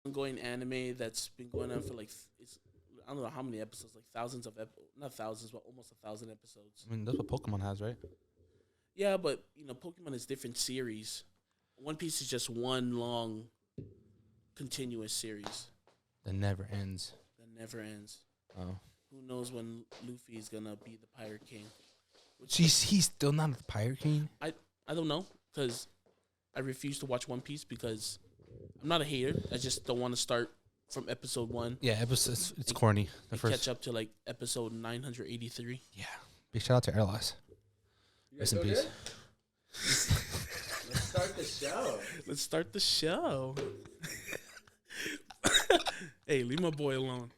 ongoing anime that's been going on for like I don't know how many episodes, like thousands of not thousands, but almost 1,000 episodes. I mean, that's what Pokemon has, right? Yeah, but Pokemon is different series. One Piece is just one long, continuous series That never ends. that never ends. Oh. Who knows when Luffy is gonna be the Pirate King? He's still not the Pirate King? I don't know because I refuse to watch One Piece because I'm not a hater. I just don't want to start from episode 1. Yeah, it's corny. And catch up to like episode 983. Yeah. Big shout out to Airlines. Rest in peace. Let's start the show. Let's start the show. Hey, leave my boy alone.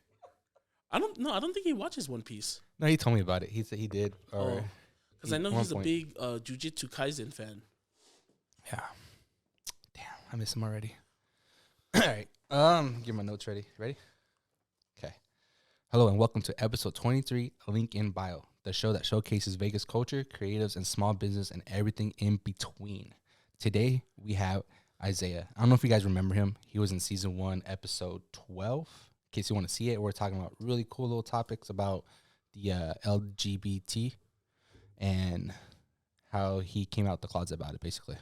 I don't think he watches One Piece. No, he told me about it. He said he did. Because I know he's a big Jujutsu Kaisen fan. Yeah. Damn, I miss him already. All right. Get my notes ready. Ready? Okay. Hello and welcome to episode 23, Link in Bio, the show that showcases Vegas culture, creatives, and small business and everything in between. Today, we have Isaiah. I don't know if you guys remember him. He was in season 1, episode 12. In case you want to see it, we're talking about really cool little topics about the LGBT and how he came out the closet about it, basically.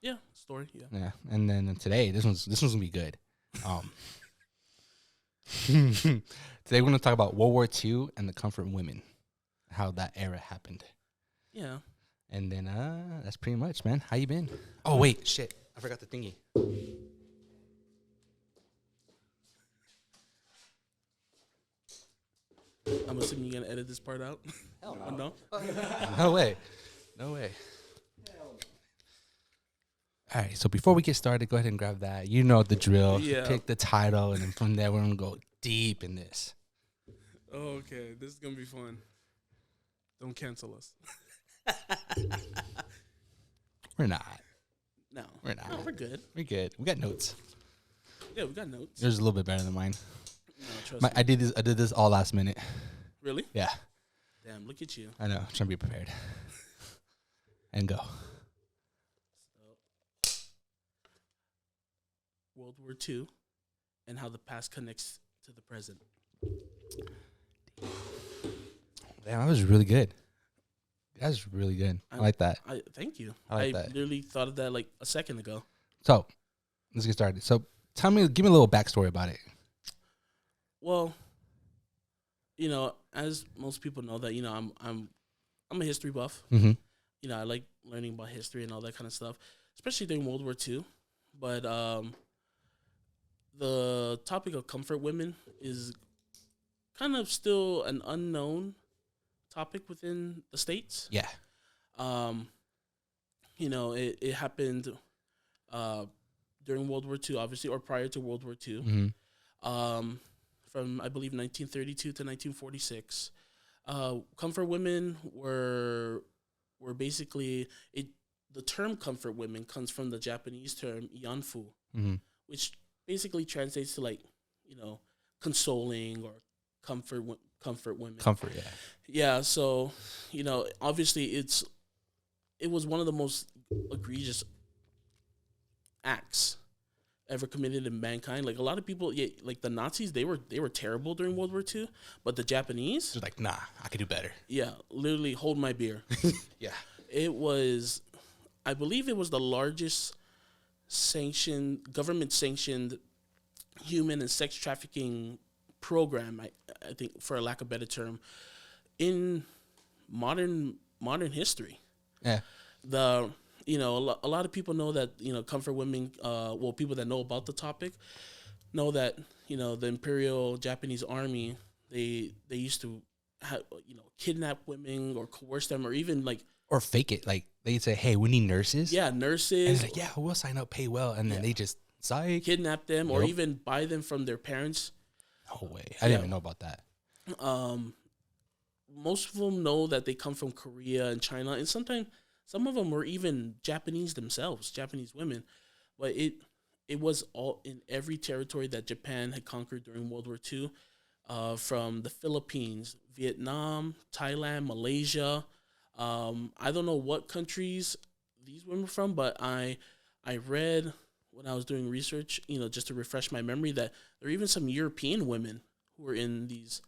Yeah, story. Yeah. Yeah, and then today, this one's gonna be good. Today we're gonna talk about World War II and the comfort women, how that era happened. Yeah. And then that's pretty much, man. How you been? Oh wait, shit, I forgot the thingy. I'm assuming you're gonna edit this part out. Hell no. No way, no way. All right, so before we get started, go ahead and grab that. You know the drill. Yeah. Pick the title, and then from there we're gonna go deep in this. Okay, this is gonna be fun. Don't cancel us. We're not. No, We're not. No, we're good. We're good. We got notes. Yeah, we got notes. Yours is a little bit better than mine. No, trust me. I did this all last minute. Really? Yeah. Damn, look at you. I know. I'm trying to be prepared. And go. World War II and how the past connects to the present. Damn, that was really good. That was really good. I like that. Thank you. I like that. literally thought of that like a second ago. So, let's get started. So, give me a little backstory about it. Well, as most people know that, I'm a history buff. Mm-hmm. I like learning about history and all that kind of stuff, especially during World War II. But the topic of comfort women is kind of still an unknown topic within the States. Yeah. It happened during World War II, obviously, or prior to World War II. Mm-hmm. From, I believe, 1932 to 1946. Comfort women were basically, the term comfort women comes from the Japanese term yanfu, Mm-hmm. which basically translates to like, consoling or comfort women. Comfort, yeah. Yeah, so, obviously it was one of the most egregious acts ever committed in mankind. Like a lot of people, like the Nazis, they were terrible during World War II, but the Japanese, They're like, nah, I could do better. yeah, literally hold my beer. Yeah. It was, I believe it was the largest government sanctioned human and sex trafficking program, I think, for a lack of a better term, in modern history. Yeah. A lot of people know that, comfort women, people that know about the topic know that, the Imperial Japanese Army, they used to kidnap women or coerce them or even like, Or fake it. Like, they'd say, hey, we need nurses. yeah, And nurses, it's like, yeah, we'll sign up, pay well. And then they just, psych. kidnap them or Yep. even buy them from their parents. No way. I didn't even know about that. Most of them know that they come from Korea and China, and sometimes some of them were even Japanese themselves, Japanese women. But it was all in every territory that Japan had conquered during World War II, from the Philippines, Vietnam, Thailand, Malaysia. I don't know what countries these women were from, but I read when I was doing research, just to refresh my memory, that there are even some European women who were in these,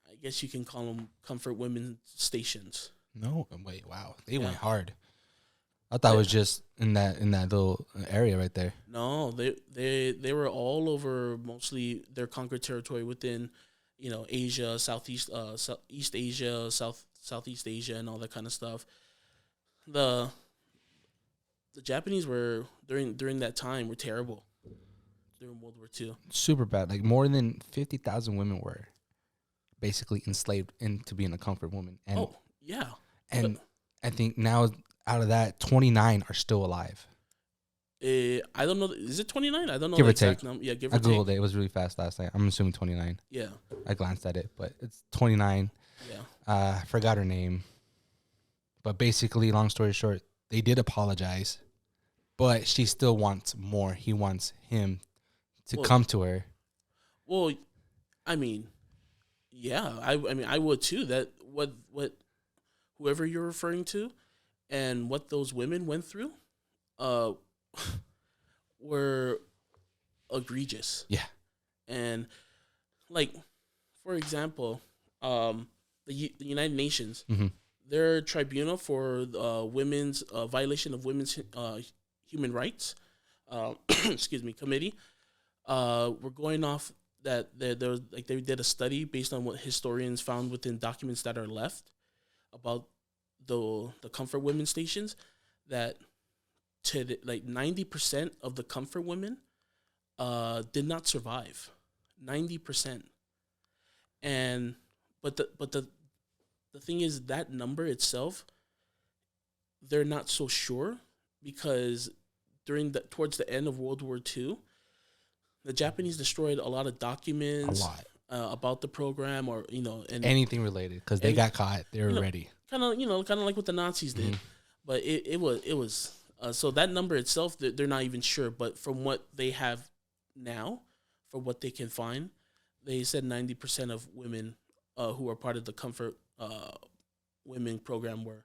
I guess you can call them comfort women stations. No, wait, wow, they Yeah. went hard. I thought it was just in that little area right there. No, they were all over. Mostly their conquered territory within, Asia, East Asia, Southeast Asia, and all that kind of stuff. The Japanese were during that time were terrible during World War II. Super bad. Like more than 50,000 women were basically enslaved into being a comfort woman. And Oh yeah, and I think now out of that, 29 are still alive. I don't know. Is it 29? I don't know Give the or exact take. number. Yeah, give or I take. googled it. It was really fast last night. I'm assuming 29. Yeah, I glanced at it, but it's 29. yeah. I forgot her name. But basically, long story short, they did apologize, but she still wants more. He wants him to come to her. Well, I mean, yeah. I mean, I would too. That what whoever you're referring to, and what those women went through, were egregious. Yeah. And like, for example, the United Nations, Mm-hmm. their tribunal for women's violation of women's human rights, excuse me, committee, were going off that there was, like, they did a study based on what historians found within documents that are left about the comfort women stations, that like 90% of the comfort women did not survive. 90%. And but the thing is, that number itself, they're not so sure, because towards the end of World War II, the Japanese destroyed a lot of documents about the program, or and anything related, because they got caught. They were ready. Kind of like what the Nazis did. But it was so that number itself, they're not even sure. But from what they have now, for what they can find, they said 90% of women who are part of the comfort women program, were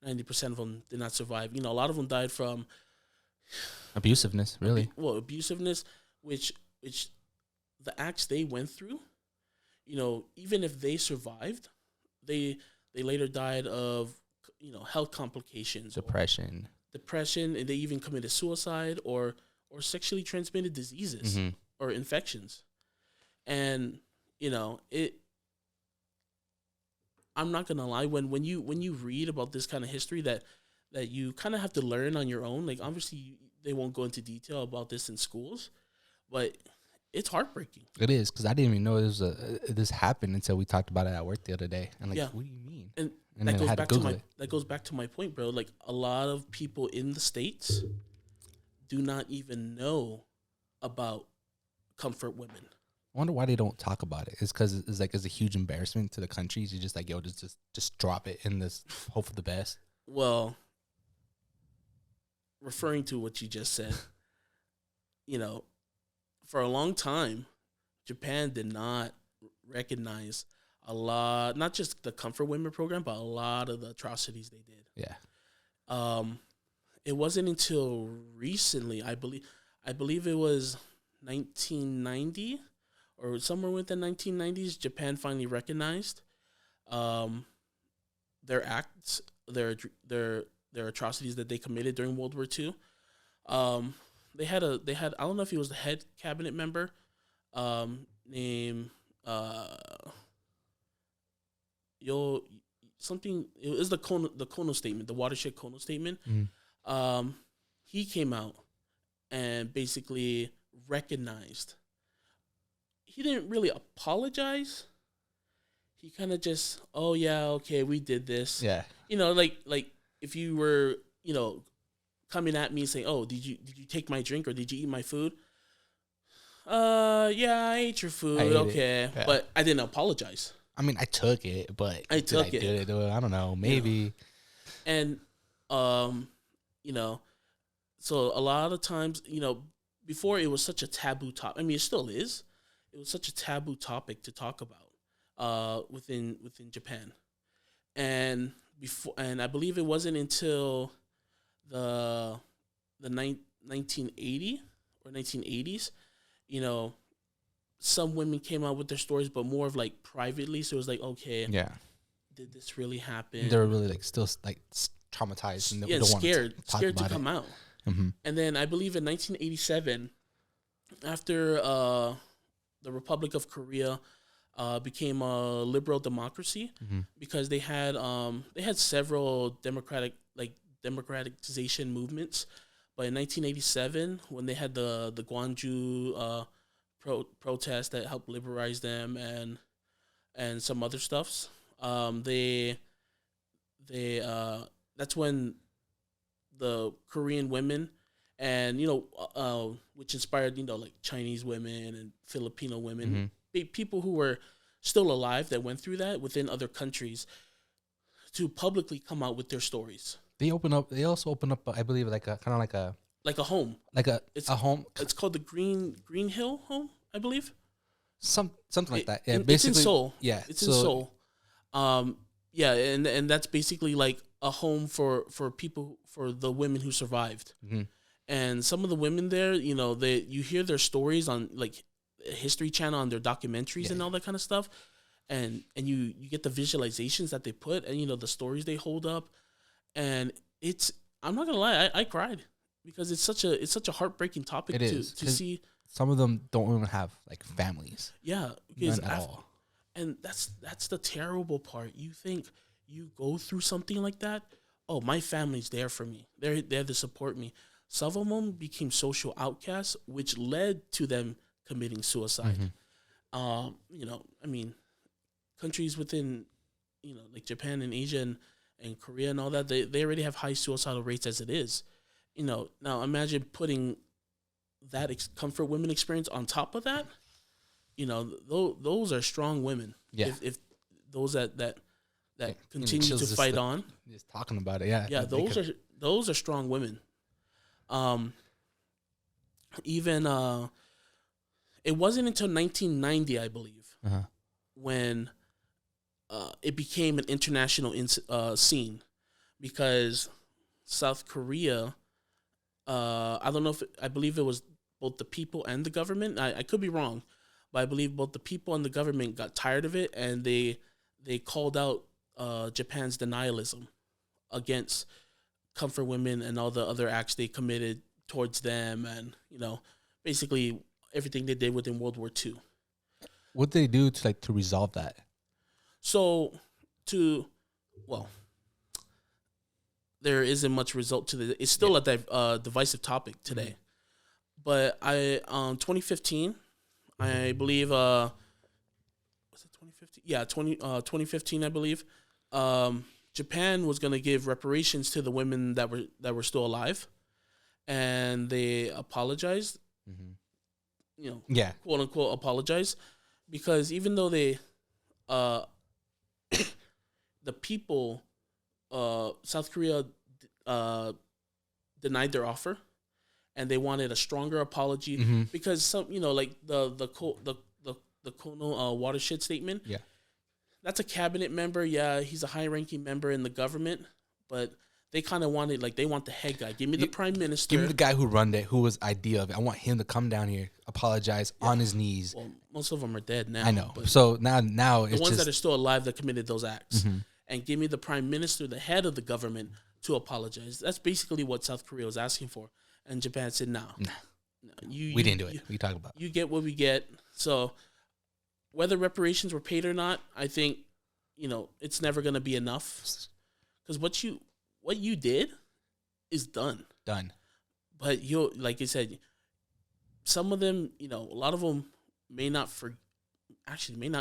90% of them did not survive. A lot of them died from Abusiveness, really. Abusiveness, which the acts they went through. Even if they survived, they later died of health complications, Depression, and they even committed suicide, or sexually transmitted diseases or infections. And it. I'm not gonna lie, when you read about this kind of history, that you kind of have to learn on your own. Like, obviously they won't go into detail about this in schools, but it's heartbreaking. It is, because I didn't even know this happened until we talked about it at work the other day. And Yeah. what do you mean? And then that I goes had to back to Google it. that goes back to my point, bro. Like, a lot of people in the States do not even know about comfort women. I wonder why they don't talk about it. It's because it's a huge embarrassment to the countries. You're just like, yo, just drop it in this, hope for the best. Well, referring to what you just said, for a long time, Japan did not recognize a lot, not just the comfort women program, but a lot of the atrocities they did. Yeah. It wasn't until recently, I believe it was 1990 or somewhere within the 1990s, Japan finally recognized their acts, their atrocities that they committed during World War II. They had I don't know if he was the head cabinet member, named something. It was the Kono statement, the watershed Kono statement. He came out and basically recognized. He didn't really apologize. He kind of just, oh yeah, okay, we did this. Yeah. Like if you were, coming at me saying, oh, did you take my drink, or did you eat my food? Yeah, I ate your food. Okay. Yeah. But I didn't apologize. I mean, I took it, but I took it. Did it? I don't know. Maybe. And, so a lot of times, before, it was such a taboo topic. I mean, it still is. It was such a taboo topic to talk about within Japan. And I believe it wasn't until the 1980 or 1980s, you know, some women came out with their stories, but more of like privately. So it was like, okay, Yeah. did this really happen? They're really like still like traumatized and they don't scared to about come it. out. Mm-hmm. And then I believe in 1987, after the Republic of Korea became a liberal democracy, because they had several democratization movements. But in 1987, when they had the Gwangju protest that helped liberalize them and some other stuffs, they that's when the Korean women and which inspired like Chinese women and Filipino women, people who were still alive that went through that within other countries, to publicly come out with their stories. They also open up, I believe, like a kind of like a home, a home. It's called the Green Hill Home, I believe. Something like that. Yeah, basically, it's in Seoul. Yeah, it's in Seoul. Yeah, and that's basically like a home for people, for the women who survived. And some of the women there, you hear their stories on like History Channel, on their documentaries and all that kind of stuff, and you get the visualizations that they put, and the stories they hold up, and I'm not gonna lie, I cried, because it's such a heartbreaking topic to see. Some of them don't even have like families. Yeah, because none at all. And that's the terrible part. You think you go through something like that, oh, my family's there for me. They're there to support me. Some of them became social outcasts, which led to them committing suicide. I mean, countries within, like Japan and Asia and Korea and all that, they already have high suicidal rates as it is. Now imagine putting that comfort women experience on top of that. Those are strong women. Yeah. If those that continue to fight on. Just talking about it, yeah. Yeah, those are strong women. Even it wasn't until 1990, I believe, when it became an international scene, because South Korea, I don't know I believe it was both the people and the government. I could be wrong, but I believe both the people and the government got tired of it, and they called out Japan's denialism against comfort women and all the other acts they committed towards them, and basically everything they did within World War II. What did they do to resolve that? So there isn't much result to this. It's still a divisive topic today. But 2015, I believe, was it 2015? Yeah, 2015, I believe. Japan was going to give reparations to the women that were still alive, and they apologized. Quote unquote apologize, because even though they, the people, South Korea denied their offer, and they wanted a stronger apology, because some like the Kono watershed statement. Yeah. That's a cabinet member. Yeah, he's a high-ranking member in the government, but they kind of wanted, they want the head guy. Give me the prime minister. Give me the guy who run it, who was idea of it. I want him to come down here, apologize on his knees. Well, most of them are dead now. I know. So now it's the ones that are still alive that committed those acts, and give me the prime minister, the head of the government, to apologize. That's basically what South Korea was asking for, and Japan said, "No, we didn't do it. We talk about. You get what we get." So, whether reparations were paid or not, I think, it's never going to be enough, because what you did is done. But like you said, some of them, a lot of them may not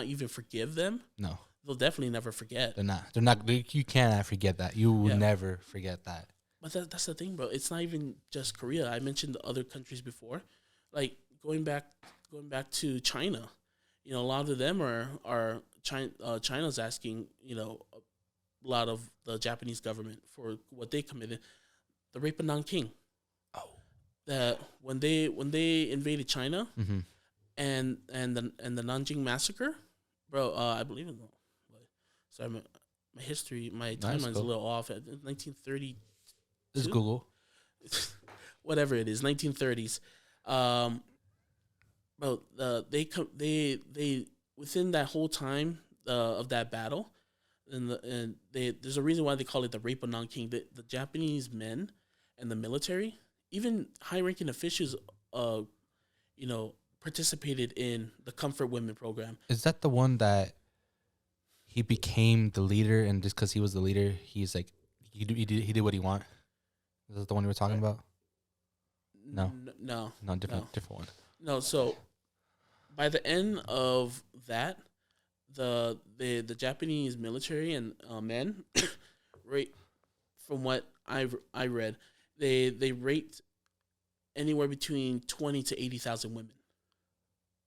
even forgive them. No, they'll definitely never forget. They're not. You cannot forget that. You will never forget that. But that's the thing, bro. It's not even just Korea. I mentioned the other countries before, like going back to China. A lot of them are China's asking, a lot of the Japanese government for what they committed, the rape of Nanking. Oh, that when they invaded China, and the Nanjing massacre, bro. I believe in that. Sorry, my history, my timeline's a little off. At 1930. This is Google. whatever it is, 1930s. Well, they within that whole time of that battle, there's a reason why they call it the rape of Nanking. The Japanese men and the military, even high-ranking officials, participated in the Comfort Women program. Is that the one that he became the leader, and just because he was the leader, he's like he did what he want? Is that the one you were talking about? No, different one. No, so by the end of that, the Japanese military and men, right, from what I read, they raped anywhere between 20 to 80,000 women.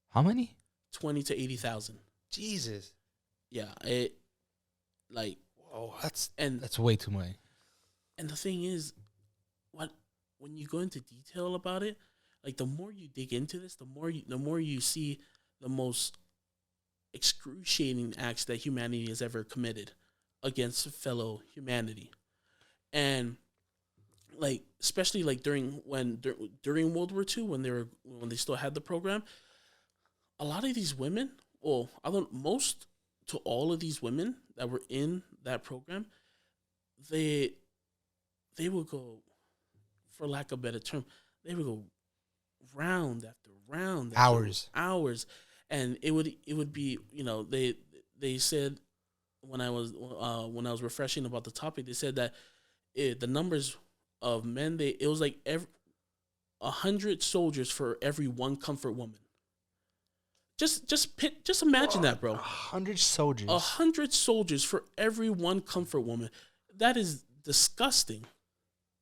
How many? 20 to 80,000. Jesus. Yeah, that's way too many. And the thing is, when you go into detail about it, like the more you dig into this, the more you see the most excruciating acts that humanity has ever committed against fellow humanity. And like, especially like during World War II, when they still had the program, a lot of these women, most to all of these women that were in that program, they would go, for lack of a better term, they would go round after round, hours, and it would be, they said when I was refreshing about the topic, they said that the numbers of men, it was like 100 soldiers for every one Comfort Woman. Just imagine that, bro. 100 soldiers. 100 soldiers for every one Comfort Woman. That is disgusting.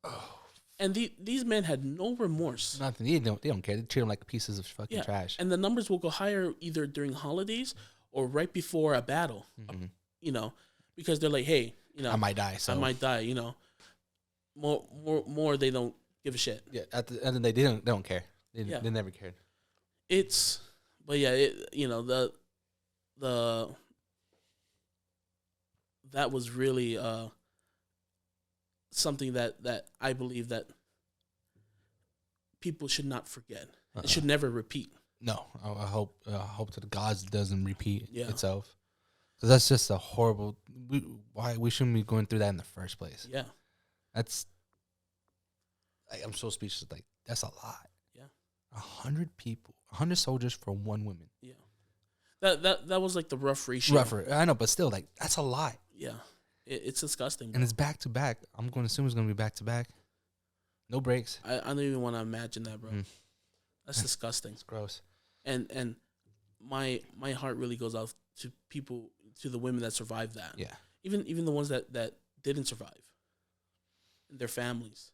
Oh. And these men had no remorse. Nothing. They don't care. They treat them like pieces of fucking trash. And the numbers will go higher either during holidays or right before a battle. Mm-hmm. Because they're like, hey, I might die. More they don't give a shit. Yeah. At the end of the day, they don't care. They never cared. But yeah, that was really something that I believe that people should not forget. It should never repeat. No, I hope to the gods it doesn't repeat itself, because that's just a horrible. Why we shouldn't be going through that in the first place? Yeah, that's. I'm so speechless. Like, that's a lot. 100 people, 100 soldiers for one woman. Yeah, that was like the rough ratio. I know, but still, like, that's a lot. Yeah, it's disgusting. And it's back to back. I'm going to assume it's going to be back to back. No breaks. I don't even want to imagine that, bro. That's disgusting. It's gross. And my heart really goes out to people, to the women that survived that. Yeah. Even the ones that didn't survive. And their families.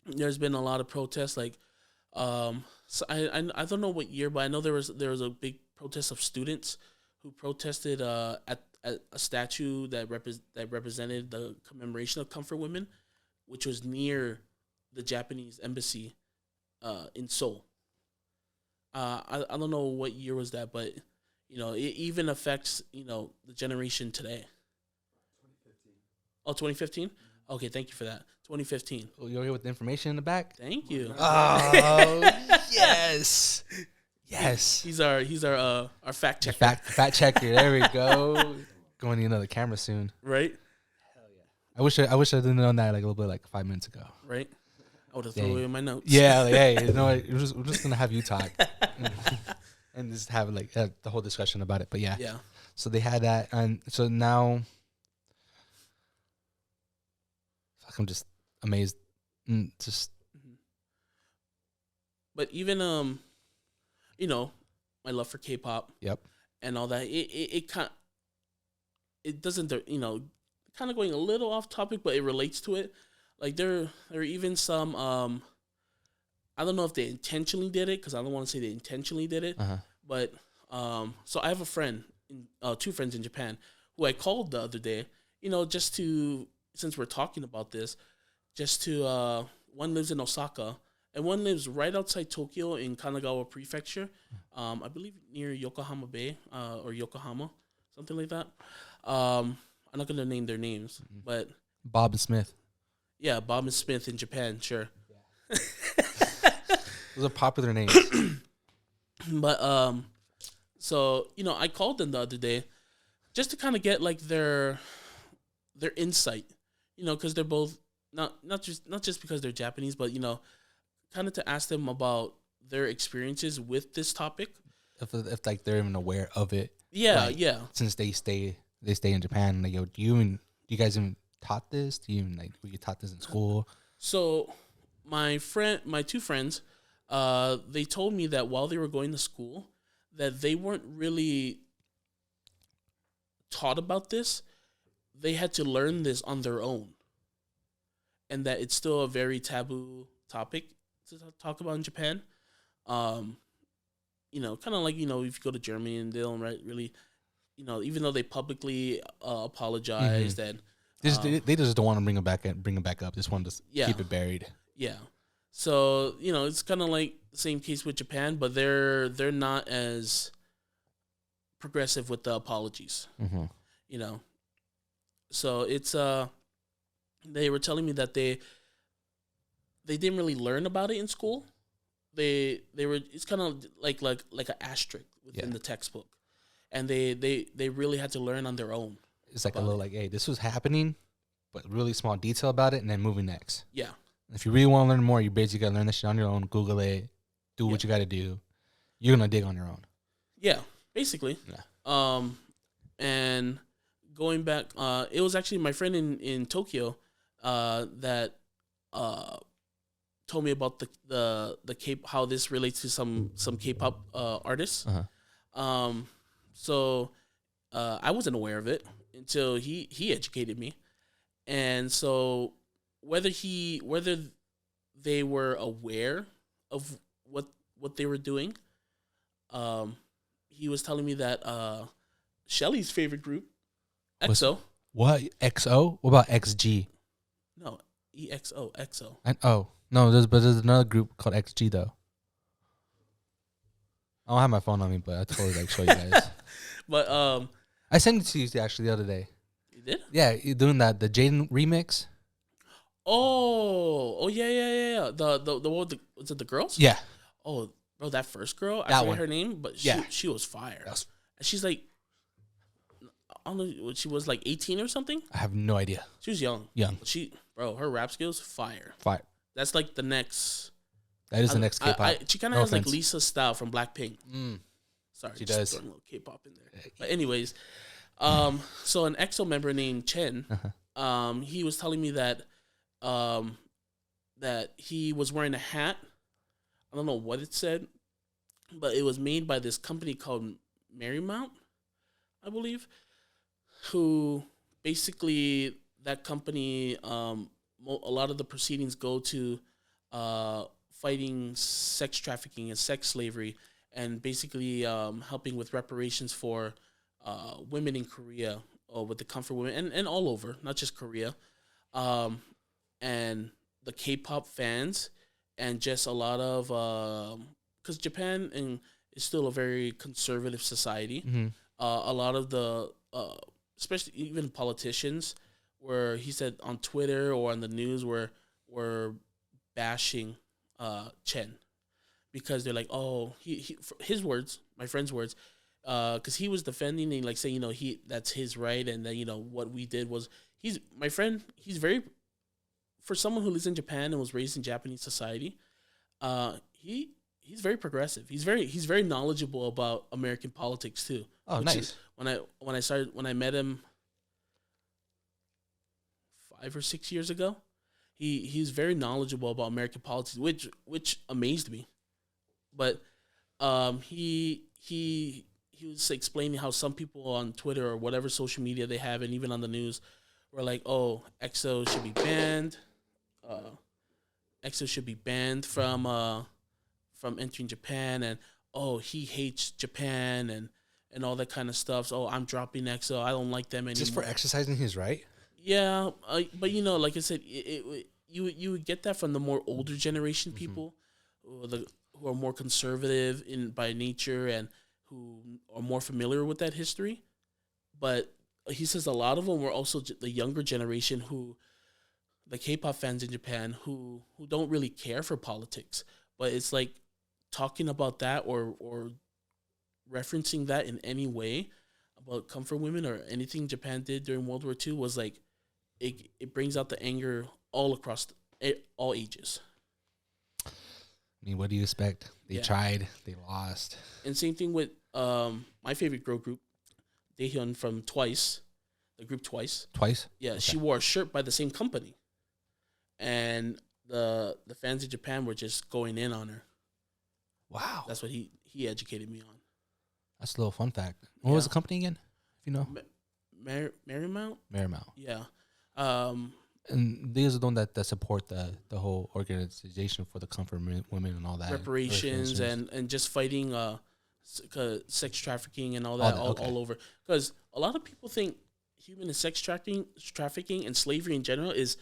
There's been a lot of protests, like, so I don't know what year, but I know there was a big protest of students who protested at a statue that represented the commemoration of Comfort Women, which was near the Japanese embassy in Seoul. I don't know what year was that, but it even affects the generation today. 2015. Oh, 2015? Okay, thank you for that. 2015. Oh, you're here with the information in the back? Thank you. Oh, yes. Yes. He's our fact checker. Fact checker. There we go. Going to another camera soon. Right? Hell yeah. I wish I didn't know that like a little bit, like 5 minutes ago. Right? I would have thrown away my notes. Yeah, like, hey, what? We're just gonna have you talk and just have like the whole discussion about it. But yeah. Yeah. So they had that, and so now, I'm just amazed. But even my love for K-pop. Yep. And all that. It doesn't, kind of going a little off topic, but it relates to it. Like there are even some I don't know if they intentionally did it, because I don't want to say they intentionally did it. But so I have two friends in Japan who I called the other day, just to, since we're talking about this, just to one lives in Osaka and one lives right outside Tokyo in Kanagawa Prefecture, I believe near Yokohama Bay or Yokohama, something like that. I'm not gonna name their names, but Bob and Smith. Yeah, Bob and Smith in Japan, sure. Those are popular names. But so I called them the other day just to kind of get like their insight, because they're both not just because they're Japanese, but kind of to ask them about their experiences with this topic. If like they're even aware of it. Yeah, like, yeah. Since they stay in Japan, like, yo, do you guys even taught this? Do you even were you taught this in school? So my two friends, they told me that while they were going to school, that they weren't really taught about this. They had to learn this on their own, and that it's still a very taboo topic to talk about in Japan. Kind of like, if you go to Germany and they don't really, even though they publicly apologized and they just don't want to bring it back up. Just want to keep it buried. Yeah. So, it's kind of like the same case with Japan, but they're not as progressive with the apologies. So it's they were telling me that they didn't really learn about it in school. They were, it's kind of like an asterisk within the textbook, and they really had to learn on their own. It's like a little hey, this was happening, but really small detail about it, and then moving next. Yeah. If you really want to learn more, you basically got to learn this shit on your own. Google it, do what you got to do. You're gonna dig on your own. Yeah, basically. Yeah. And going back, it was actually my friend in Tokyo, that told me about the K, how this relates to some K-pop artists. So I wasn't aware of it until he educated me, and so whether they were aware of what they were doing, he was telling me that Shelly's favorite group, EXO. What? XO? What about XG? No, EXO, EXO. No, there's another group called XG though. I don't have my phone on me, but I totally show you guys. But I sent it to you actually the other day. You did? Yeah, you're doing the Jaden remix. Oh yeah. The one was it the girls? Yeah. Oh, bro, that first girl, I that forget one. her name, but she was fire. And she's like, I don't know what she was, like 18 or something. I have no idea. She was young. Bro, her rap skills fire. That's like the next. That is the next K-pop. She kind of has like Lisa style from Blackpink. Sorry, she does. Throwing a little K-pop in there. But anyways, so an EXO member named Chen, he was telling me that, that he was wearing a hat. I don't know what it said, but it was made by this company called Marymount, I believe, who basically that company, a lot of the proceedings go to fighting sex trafficking and sex slavery, and basically helping with reparations for women in Korea, with the comfort women, and all over, not just Korea, and the K-pop fans, and just a lot of, because Japan is still a very conservative society. A lot of the, especially even politicians, where he said on Twitter or on the news were bashing Chen, because they're like, oh, his words, my friend's words, because he was defending and like saying, that's his right, and then what we did was, he's very, for someone who lives in Japan and was raised in Japanese society, he's very progressive. He's very knowledgeable about American politics too. Oh, nice. When I met him 5 or 6 years ago, he's very knowledgeable about American politics, which amazed me. But he was explaining how some people on Twitter or whatever social media they have, and even on the news, were like, "Oh, EXO should be banned. EXO should be banned from entering Japan, and he hates Japan and all that kind of stuff. So I'm dropping EXO. I don't like them anymore." Just for exercising his right. Yeah, but like I said, you would get that from the more older generation people, who are more conservative by nature and who are more familiar with that history. But he says a lot of them were also the younger generation who the K-pop fans in Japan who don't really care for politics, but it's like talking about that or referencing that in any way about comfort women or anything Japan did during World War II was like it brings out the anger all across all ages. I mean, what do you expect? They tried, they lost. And same thing with my favorite girl group, Daehyun from Twice, the group Twice. Twice? Yeah, Okay. she wore a shirt by the same company. And the fans in Japan were just going in on her. Wow. That's what he educated me on. That's a little fun fact. What was the company again? If you know? Marymount? Marymount. Yeah. And these are the ones that support the whole organization for the comfort women and all that. Reparations and just fighting sex trafficking and all that all over. Because a lot of people think human and sex trafficking and slavery in general is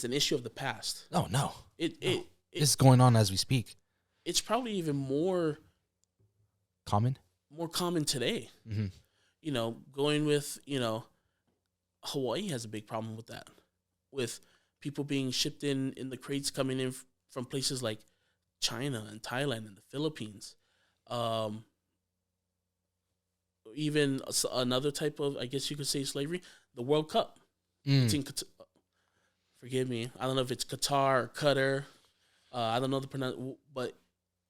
an issue of the past. Oh, no. It's going on as we speak. It's probably even more common today. Mm-hmm. You know, going with, Hawaii has a big problem with that. With people being shipped in the crates coming in from places like China and Thailand and the Philippines. Even another type of, I guess you could say, slavery, the World Cup. It's in forgive me, I don't know if it's Qatar or Qatar. I don't know the pronunciation, but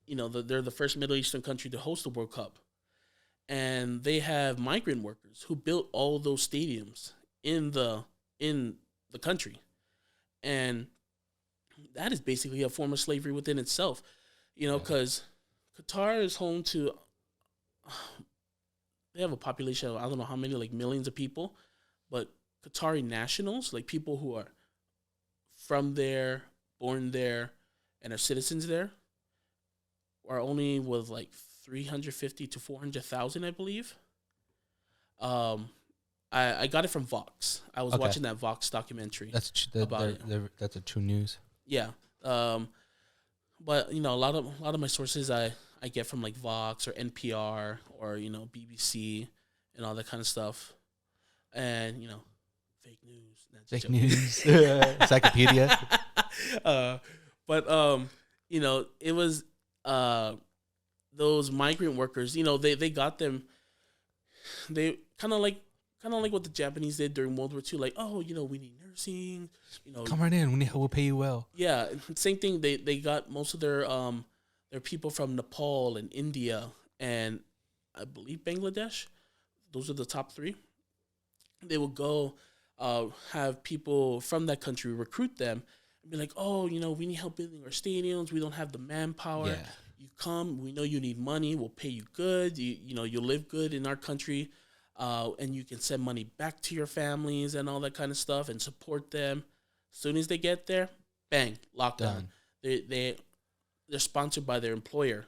they're the first Middle Eastern country to host the World Cup, and they have migrant workers who built all those stadiums in the country, and that is basically a form of slavery within itself. Because Qatar is home to, they have a population of I don't know how many, like millions of people, but Qatari nationals, like people who are from there, born there, and are citizens there, are only with like 350 to 400,000, I believe. I got it from Vox. I was watching that Vox documentary. That's a true news. Yeah. But a lot of my sources I get from like Vox or NPR or BBC and all that kind of stuff, and fake news. Fake news. Encyclopedia. But it was those migrant workers. They got them. They kind of like what the Japanese did during World War II. Like, oh, we need nursing. Come right in. We'll pay you well. Yeah, same thing. They got most of their people from Nepal and India and I believe Bangladesh. Those are the top three. They will go have people from that country recruit them and be like, oh, we need help building our stadiums. We don't have the manpower. Yeah. You come. We know you need money. We'll pay you good. You'll live good in our country. And you can send money back to your families and all that kind of stuff and support them. As soon as they get there, bang, lockdown. They're sponsored by their employer,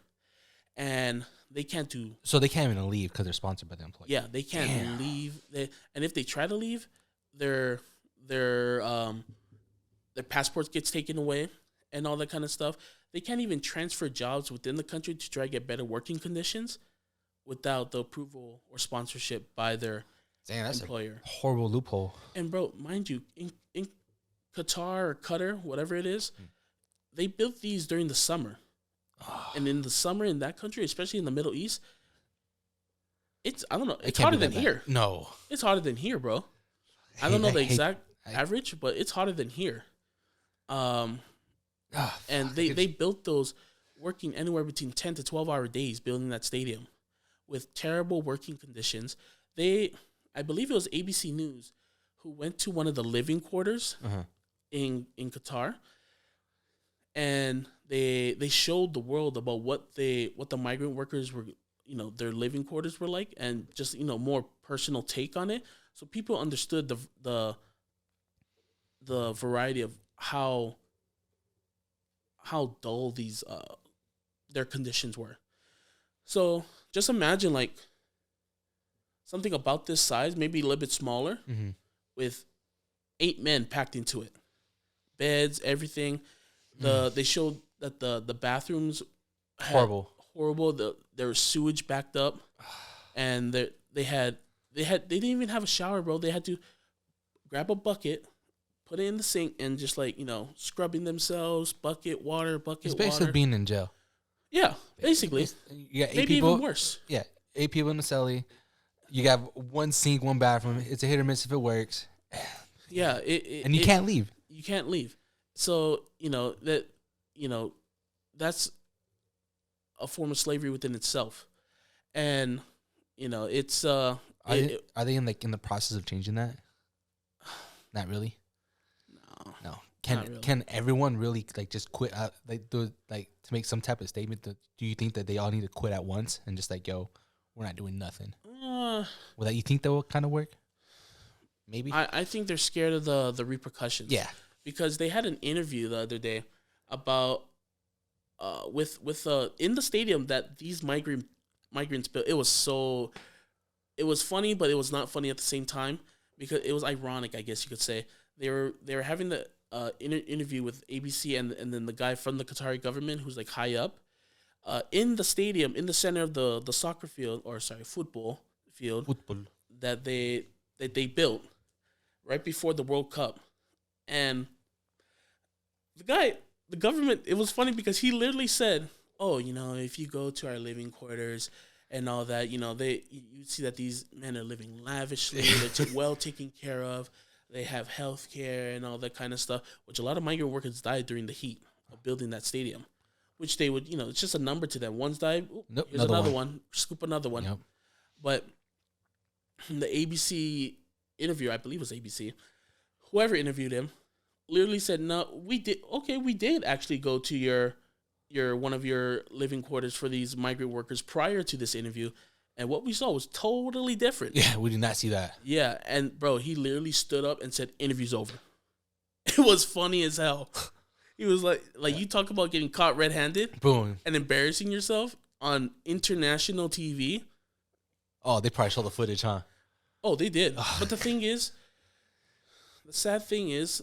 and they can't do. So they can't even leave because they're sponsored by the employer. Yeah, they can't leave. And if they try to leave, their passports gets taken away and all that kind of stuff. They can't even transfer jobs within the country to try to get better working conditions without the approval or sponsorship by their employer. A horrible loophole. And bro, mind you, in Qatar or Qatar, whatever it is, they built these during the summer. And in the summer in that country, especially in the Middle East, it's hotter than here. No. It's hotter than here, bro. I don't know the exact average, but it's hotter than here. And they built those working anywhere between 10 to 12-hour days building that stadium with terrible working conditions. I believe it was ABC News who went to one of the living quarters in Qatar, and they showed the world about what the migrant workers were, their living quarters were like, and just more personal take on it, so people understood the variety of how dull these their conditions were. So just imagine like something about this size, maybe a little bit smaller, with 8 men packed into it, beds, everything. They showed that the bathrooms horrible. There was sewage backed up, and they didn't even have a shower, bro. They had to grab a bucket, put it in the sink and just like, scrubbing themselves, bucket water. It's basically being in jail. Yeah, basically. You got 8 Maybe people. even worse. Yeah, 8 people in the celly. You have one sink, one bathroom. It's a hit or miss if it works. Yeah, and you can't leave. You can't leave. So that's a form of slavery within itself, and it's Are they in the process of changing that? Not really. No. Can everyone really just quit? To make some type of statement? Do you think that they all need to quit at once and just yo, we're not doing nothing? Well, you think that will kind of work? Maybe. I think they're scared of the repercussions. Yeah. Because they had an interview the other day about with in the stadium that these migrants built. It was funny, but it was not funny at the same time because it was ironic, I guess you could say. They were having the interview with ABC and then the guy from the Qatari government who's high up in the stadium in the center of the soccer field football field that they built right before the World Cup. And the government, it was funny because he literally said, oh, if you go to our living quarters and all that, you see that these men are living lavishly, they're well taken care of, they have health care and all that kind of stuff, which a lot of migrant workers died during the heat of building that stadium, which they would, it's just a number to them. One's died, here's another one, scoop another one. Yep. But the ABC interview, I believe it was ABC, whoever interviewed him, literally said, no, we did actually go to your one of your living quarters for these migrant workers prior to this interview, and what we saw was totally different. Yeah, we did not see that. Yeah, and bro, he literally stood up and said, interview's over. It was funny as hell. He was like you talk about getting caught red-handed, boom, and embarrassing yourself on international TV. Oh, they probably saw the footage, huh? Oh, they did. But the sad thing is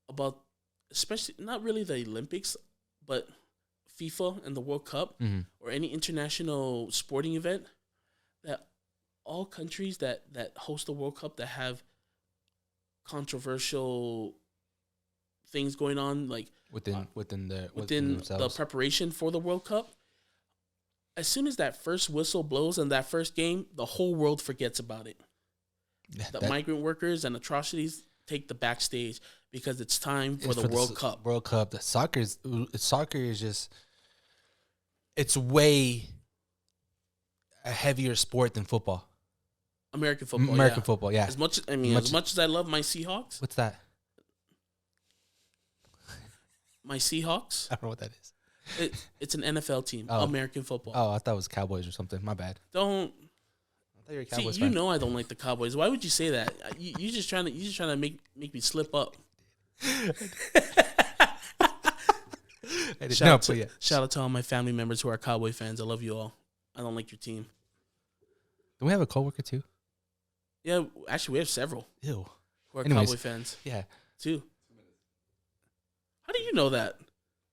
about, especially not really the Olympics, but FIFA and the World Cup or any international sporting event, that all countries that host the World Cup that have controversial things going on, within the preparation for the World Cup, as soon as that first whistle blows in that first game, the whole world forgets about it. The migrant workers and atrocities take the backstage because it's time for the World Cup. World Cup. The soccer is just, it's way a heavier sport than football. American football. American football, yeah. As much as I love my Seahawks. What's that? My Seahawks. I don't know what that is. It's an NFL team. American football. Oh, I thought it was Cowboys or something. My bad. Don't. I thought you were a Cowboys See, fan. I don't like the Cowboys. Why would you say that? You just trying to make me slip up. Shout out to all my family members who are Cowboy fans. I love you all. I don't like your team. Do we have a coworker too? Yeah, actually, we have several. Ew. Who are Cowboy fans? Yeah. Too. How do you know that?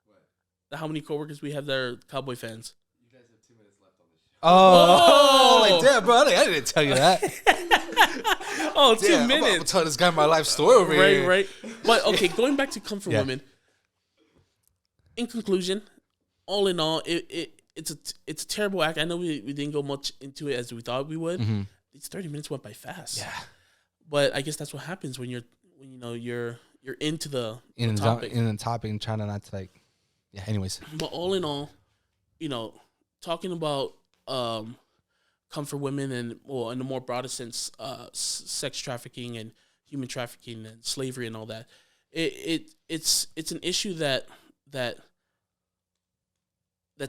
What? How many coworkers we have that are Cowboy fans? You guys have 2 minutes left on the show. Oh, damn, bro! I didn't tell you that. 2 minutes. I'm telling this guy my life story over here. Right. But okay, going back to Comfort Women. In conclusion, all in all, it's a terrible act. I know we didn't go much into it as we thought we would. Mm-hmm. These 30 minutes went by fast. Yeah. But I guess that's what happens when you're into the topic. In the topic and trying to not to yeah, anyways. But all in all, talking about comfort women and, well, in a more broader sense, sex trafficking and human trafficking and slavery and all that, it's an issue that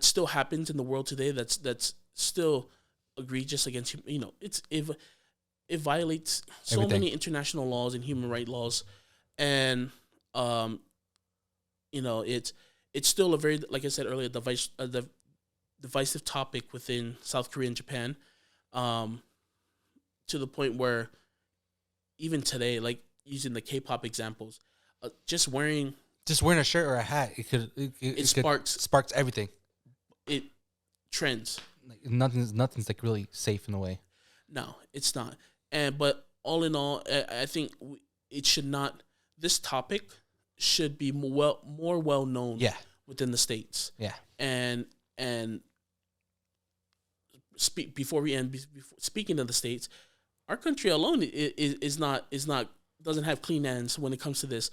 still happens in the world today. That's still egregious against it violates so many international laws and human rights laws, and it's still a very, like I said earlier, the divisive topic within South Korea and Japan, to the point where even today, like using the K-pop examples, just wearing a shirt or a hat, it sparks everything. It trends. Nothing's really safe in a way. No, it's not. But all in all, I think it should not. this topic should be more well known within the States. Yeah. And before we end, speaking of the States, our country alone is not doesn't have clean hands when it comes to this,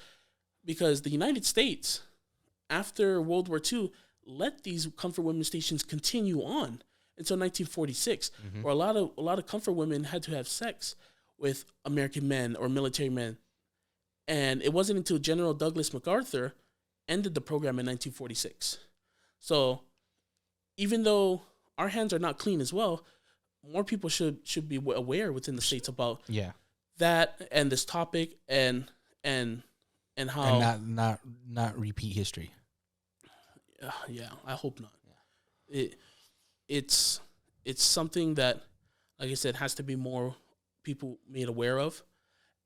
because the United States, after World War II, let these comfort women stations continue on until 1946, where a lot of comfort women had to have sex with American men or military men. And it wasn't until General Douglas MacArthur ended the program in 1946. So even though our hands are not clean as well, more people should be aware within the States about that and this topic and how and not repeat history. Yeah, I hope not. Yeah. It's something that, like I said, has to be more people made aware of,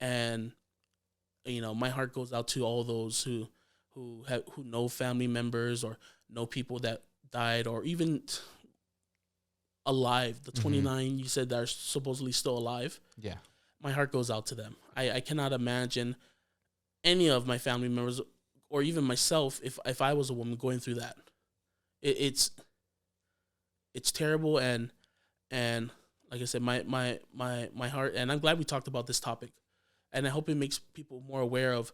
and my heart goes out to all those who know family members or know people that died or even alive. The 29 you said that are supposedly still alive. Yeah, my heart goes out to them. I cannot imagine any of my family members or even myself if I was a woman going through that. It's terrible, and like I said, my heart, and I'm glad we talked about this topic, and I hope it makes people more aware of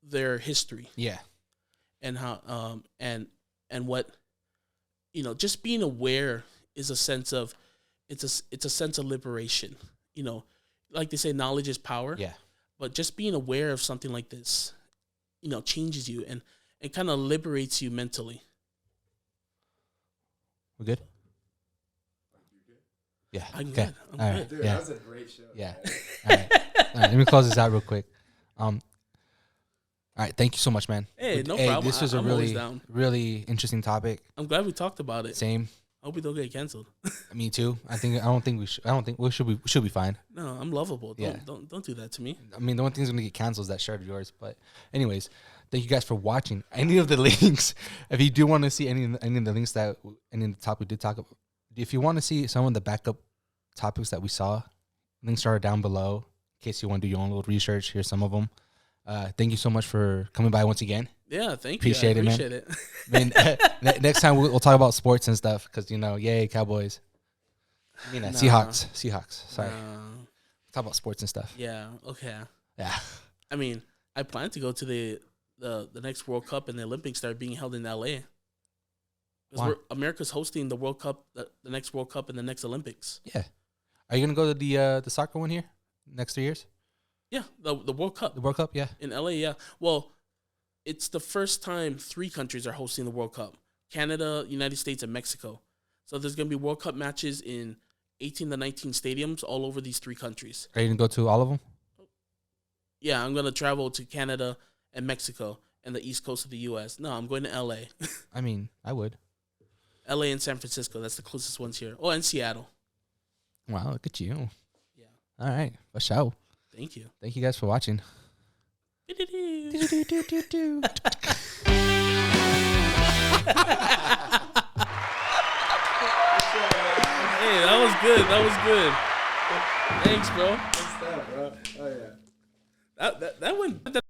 their history. Yeah, and how and what just being aware is a sense of it's a sense of liberation. Like they say, knowledge is power. Yeah, but just being aware of something like this, changes you and kind of liberates you mentally. We're good? Yeah. I'm good. Right. Dude, that was a great show. Yeah. All right. Let me close this out real quick. All right. Thank you so much, man. Hey, no problem. This was a really interesting topic. I'm glad we talked about it. Same. I hope we don't get canceled. Me too. I don't think we should be fine. No, I'm lovable. Don't do that to me. I mean, the only thing that's gonna get canceled is that shirt of yours. But anyways, thank you guys for watching. Any of the links, if you do want to see any of the links that any of the topic we did talk about, if you want to see some of the backup topics that we saw, links are down below in case you want to do your own little research. Here's some of them. Thank you so much for coming by once again. Yeah, thank you. Appreciate it, man. Next time we'll talk about sports and stuff because yay Cowboys. I mean Seahawks. Sorry. Talk about sports and stuff. Yeah. Okay. Yeah. I mean, I plan to go to the next World Cup and the Olympics that are being held in LA. Because America's hosting the World Cup, the next World Cup and the next Olympics. Yeah. Are you gonna go to the soccer one here next 3 years? Yeah, the World Cup. The World Cup, yeah. In LA, yeah. Well, it's the first time 3 countries are hosting the World Cup: Canada, United States, and Mexico. So there's gonna be World Cup matches in 18 to 19 stadiums all over these 3 countries. Are you gonna go to all of them? Yeah, I'm gonna travel to Canada and Mexico and the East Coast of the U.S. No, I'm going to LA. I mean, I would. LA and San Francisco. That's the closest ones here. Oh, and Seattle. Wow, look at you. Yeah. All right. For sure. Thank you. Thank you guys for watching. Hey, that was good. Thanks, bro. What's that, bro? Oh, yeah. That went...